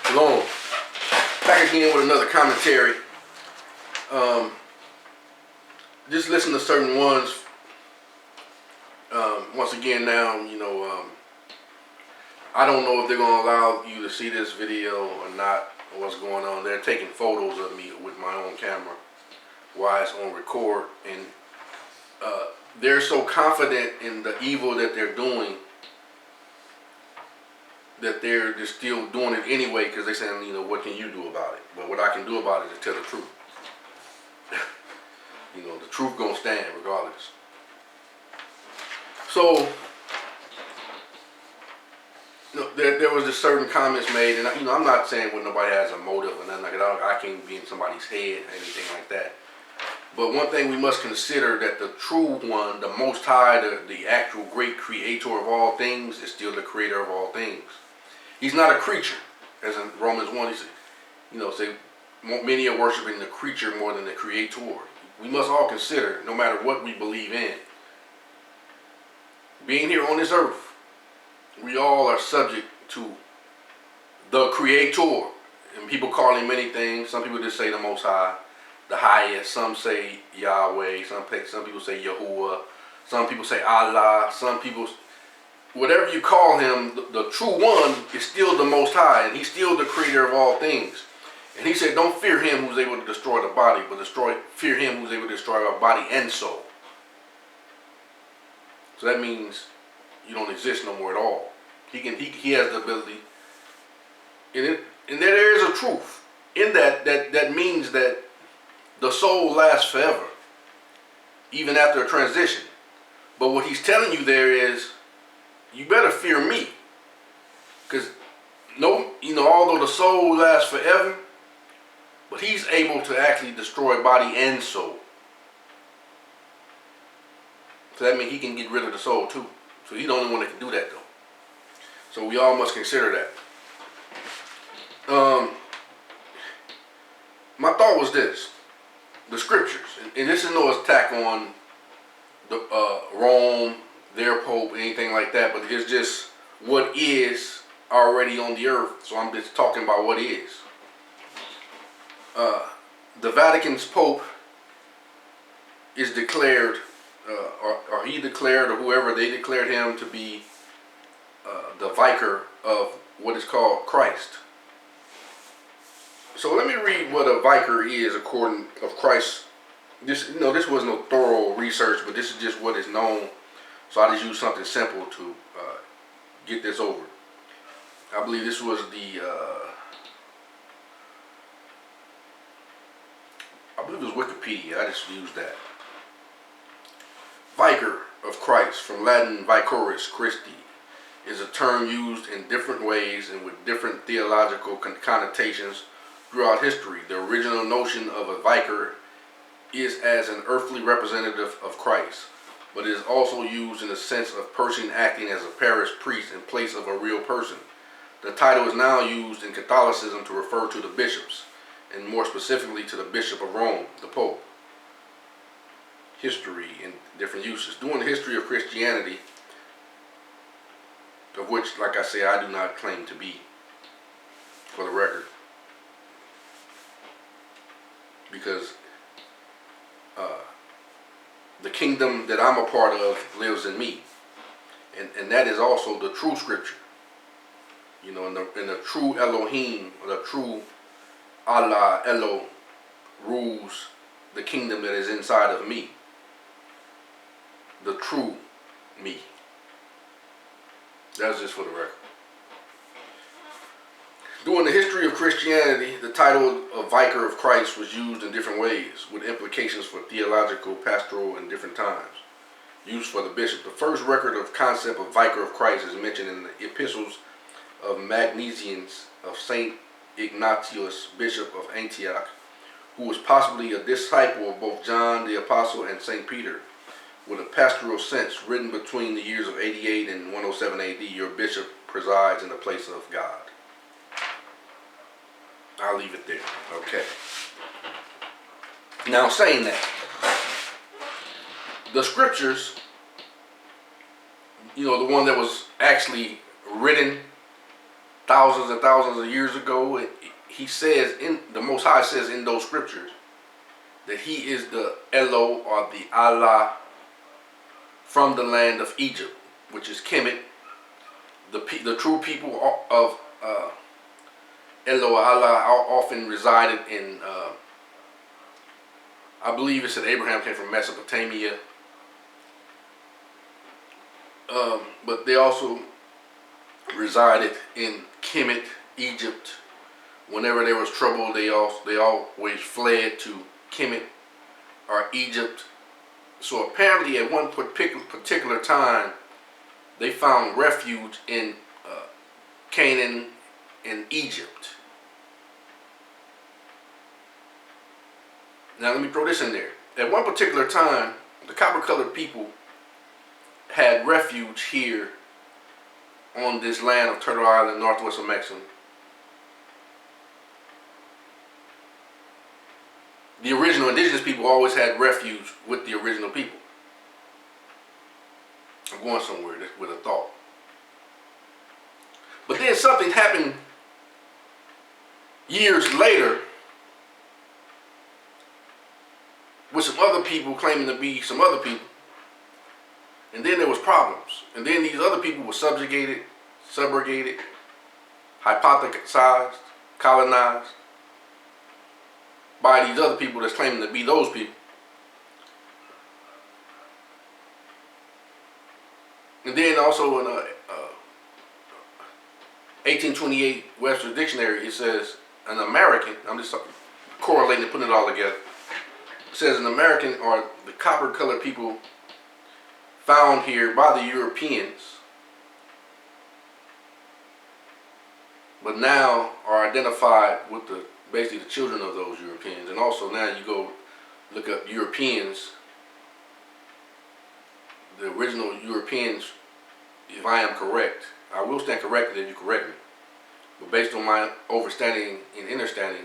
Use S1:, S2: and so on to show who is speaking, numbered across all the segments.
S1: Shalom. Back again with another commentary. Just listen to certain ones. Once again, now, I don't know if they're going to allow you to see this video or not, or what's going on. They're taking photos of me with my own camera while it's on record, and they're so confident in the evil that they're doing that they're just still doing it anyway, because they're saying, what can you do about it? But what I can do about it is tell the truth. The truth gonna stand regardless. So, there was just certain comments made, and I'm not saying what nobody has a motive or nothing like that. I can't be in somebody's head or anything like that. But one thing we must consider, that the true one, the Most High, the actual great creator of all things, is still the creator of all things. He's not a creature, as in Romans 1, he said, many are worshiping the creature more than the creator. We must all consider, no matter what we believe in, being here on this earth, we all are subject to the creator. And people call him many things. Some people just say the Most High, the highest. Some say Yahweh. Some people say Yahuwah. Some people say Allah. Some people, whatever you call him, the true one is still the Most High, and he's still the creator of all things. And he said, don't fear him who's able to destroy the body, but fear him who's able to destroy our body and soul. So that means you don't exist no more at all. He has the ability. And there is a truth in that means that the soul lasts forever, even after a transition. But what he's telling you there is, you better fear me. Because although the soul lasts forever, but he's able to actually destroy body and soul. So that means he can get rid of the soul too. So he's the only one that can do that though. So we all must consider that. My thought was this. The scriptures. And this is no attack on the Rome, their Pope, anything like that. But it's just what is already on the earth. So I'm just talking about what is. The Vatican's Pope is declared, or he declared, or whoever, they declared him to be the vicar of what is called Christ. So let me read what a vicar is according of Christ. This was no thorough research, but this is just what is known. So I just use something simple to get this over. I believe this was I believe it was Wikipedia. I just used that. Vicar of Christ, from Latin vicarius Christi, is a term used in different ways and with different theological connotations throughout history. The original notion of a vicar is as an earthly representative of Christ, but it is also used in the sense of person acting as a parish priest in place of a real person. The title is now used in Catholicism to refer to the bishops, and more specifically to the Bishop of Rome, the Pope. History and different uses. During the history of Christianity, of which, like I say, I do not claim to be, for the record, because the kingdom that I'm a part of lives in me, and that is also the true scripture. In the true Elohim, or the true Allah, Elo, rules the kingdom that is inside of me. The true me. That's just for the record. During the history of Christianity, the title of Vicar of Christ was used in different ways, with implications for theological, pastoral, and different times. Used for the bishop. The first record of concept of Vicar of Christ is mentioned in the epistles of Magnesians of Saint Ignatius, Bishop of Antioch, who was possibly a disciple of both John the Apostle and St. Peter. With a pastoral sense, written between the years of 88 and 107 AD, your bishop presides in the place of God. I'll leave it there. Okay. Now, saying that, the scriptures, the one that was actually written thousands and thousands of years ago. He says, in the Most High says in those scriptures, that he is the Elo, or the Allah, from the land of Egypt, which is Kemet. The true people of Elo, Allah, often resided in, I believe it said Abraham came from Mesopotamia. But they also resided in Kemet, Egypt. Whenever there was trouble, they always fled to Kemet or Egypt. So apparently at one particular time, they found refuge in Canaan and Egypt. Now let me throw this in there. At one particular time, the copper-colored people had refuge here on this land of Turtle Island, northwest of Mexico. The original indigenous people always had refuge with the original people. I'm going somewhere with a thought. But then something happened years later with some other people claiming to be some other people. And then there was problems. And then these other people were subjugated, subrogated, hypothesized, colonized by these other people that's claiming to be those people. And then also in 1828 Webster's Dictionary, it says an American, I'm just correlating and putting it all together. It says an American are the copper-colored people found here by the Europeans, but now are identified with basically the children of those Europeans. And also now you go look up Europeans, the original Europeans, if I am correct. I will stand corrected if you correct me. But based on my overstanding and understanding,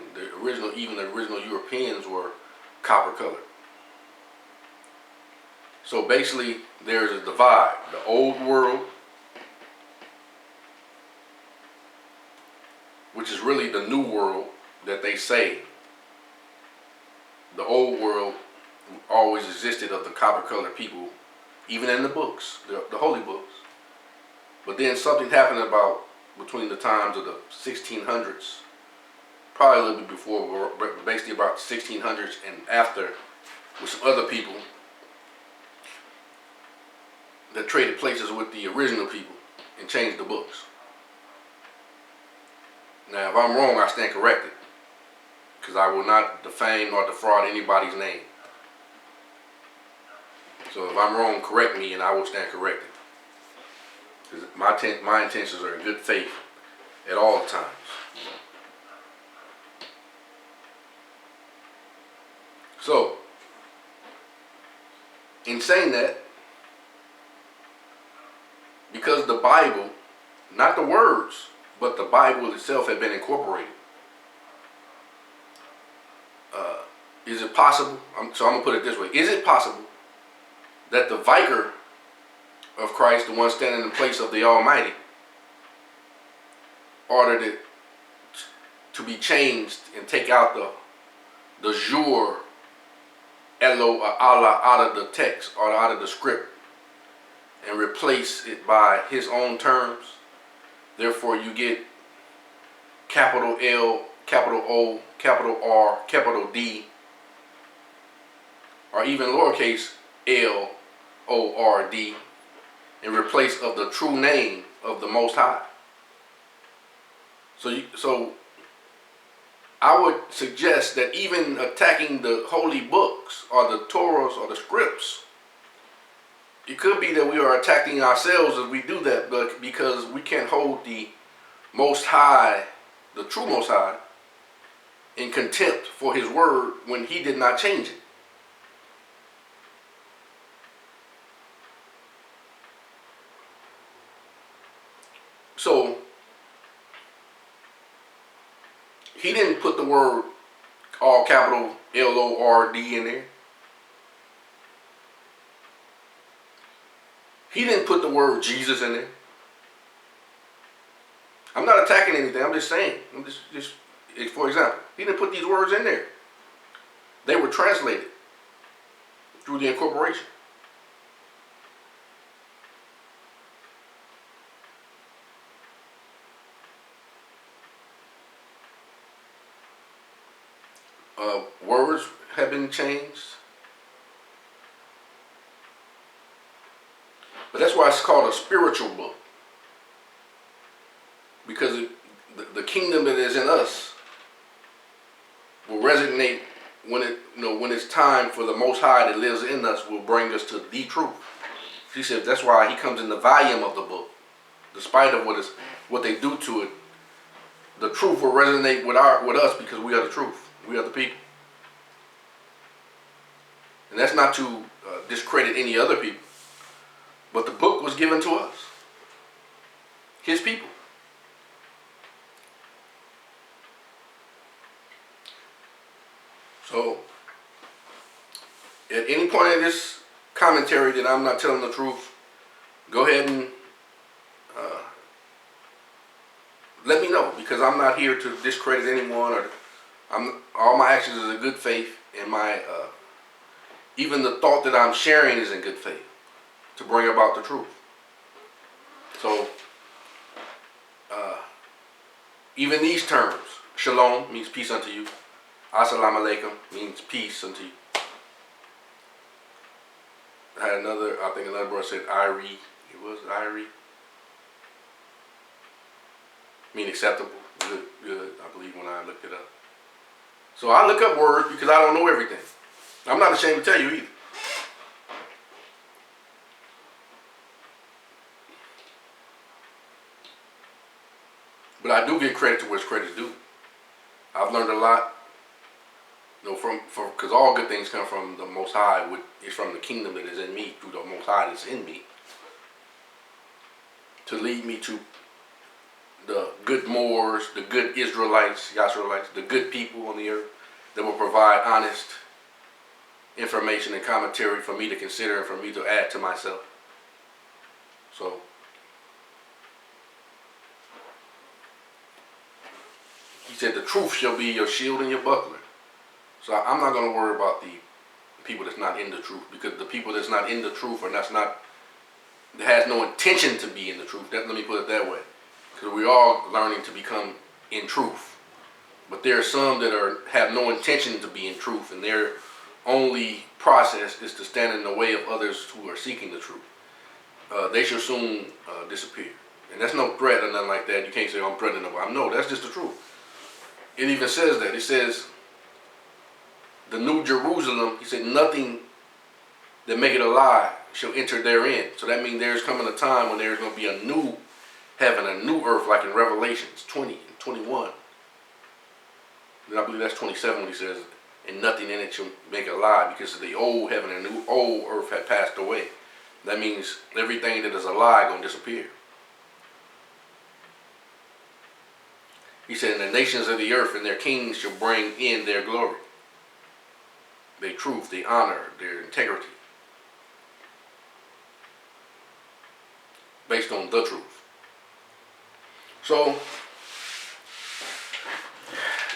S1: even the original Europeans were copper-colored. So basically, there's a divide. The old world, which is really the new world that they say. The old world always existed of the copper-colored people, even in the books, the holy books. But then something happened between the times of the 1600s, probably a little bit before, but basically about the 1600s and after, with some other people that traded places with the original people and changed the books. Now, if I'm wrong, I stand corrected, because I will not defame or defraud anybody's name. So if I'm wrong, correct me and I will stand corrected. Because my intentions are in good faith at all times. So, in saying that, because the Bible, not the words, but the Bible itself had been incorporated, is it possible, so I'm going to put it this way, is it possible that the vicar of Christ, the one standing in place of the Almighty, ordered it to be changed and take out the jour, Elo or Allah, out of the text or out of the script and replace it by his own terms? Therefore you get capital L, capital O, capital R, capital D, or even lowercase L, O, R, D, in replace of the true name of the Most High. So I would suggest that even attacking the holy books or the Torahs or the scripts, it could be that we are attacking ourselves as we do that, but because we can't hold the Most High, the true Most High, in contempt for his word when he did not change it. So he didn't put the word all capital L-O-R-D in there. He didn't put the word Jesus in there. I'm not attacking anything. I'm just saying. For example, he didn't put these words in there. They were translated through the incorporation. Words have been changed. But that's why it's called a spiritual book. Because the kingdom that is in us will resonate when it's time for the Most High that lives in us will bring us to the truth. He said that's why he comes in the volume of the book. Despite of what they do to it, the truth will resonate with us because we are the truth. We are the people. And that's not to discredit any other people. But the book was given to us. His people. So, at any point in this commentary that I'm not telling the truth, go ahead and let me know, because I'm not here to discredit anyone, or all my actions is in good faith, and my even the thought that I'm sharing is in good faith to bring about the truth. So, even these terms, shalom means peace unto you. Assalamu alaikum means peace unto you. I had I think another brother said Irie. It was Irie. Mean acceptable. Good, I believe, when I looked it up. So I look up words because I don't know everything. I'm not ashamed to tell you either. But I do give credit to where credit's due. I've learned a lot. Because all good things come from the Most High. It's from the kingdom that is in me, through the Most High that's in me, to lead me to the good Moors, the good Israelites, the good people on the earth that will provide honest information and commentary for me to consider and for me to add to myself. So, he said the truth shall be your shield and your buckler. So I'm not going to worry about the people that's not in the truth, because the people that's not in the truth that has no intention to be in the truth. Let me put it that way. Because we're all learning to become in truth. But there are some that have no intention to be in truth, and their only process is to stand in the way of others who are seeking the truth. They shall soon disappear. And that's no threat or nothing like that. You can't say, I'm threatening them. No, that's just the truth. It even says that. It says, the New Jerusalem, he said, nothing that make it a lie shall enter therein. So that means there's coming a time when there's going to be a new heaven, a new earth, like in Revelations 20 and 21. And I believe that's 27 when he says, and nothing in it shall make a lie, because the old heaven and the old earth had passed away. That means everything that is a lie going to disappear. He said, and the nations of the earth and their kings shall bring in their glory, their truth, their honor, their integrity, based on the truth. So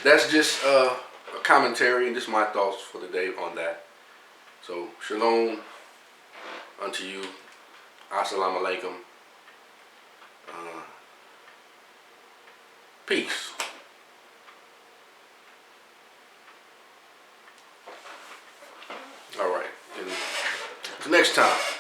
S1: that's just a commentary, and just my thoughts for the day on that. So shalom unto you. Assalamu alaikum. Peace. All right. Until next time.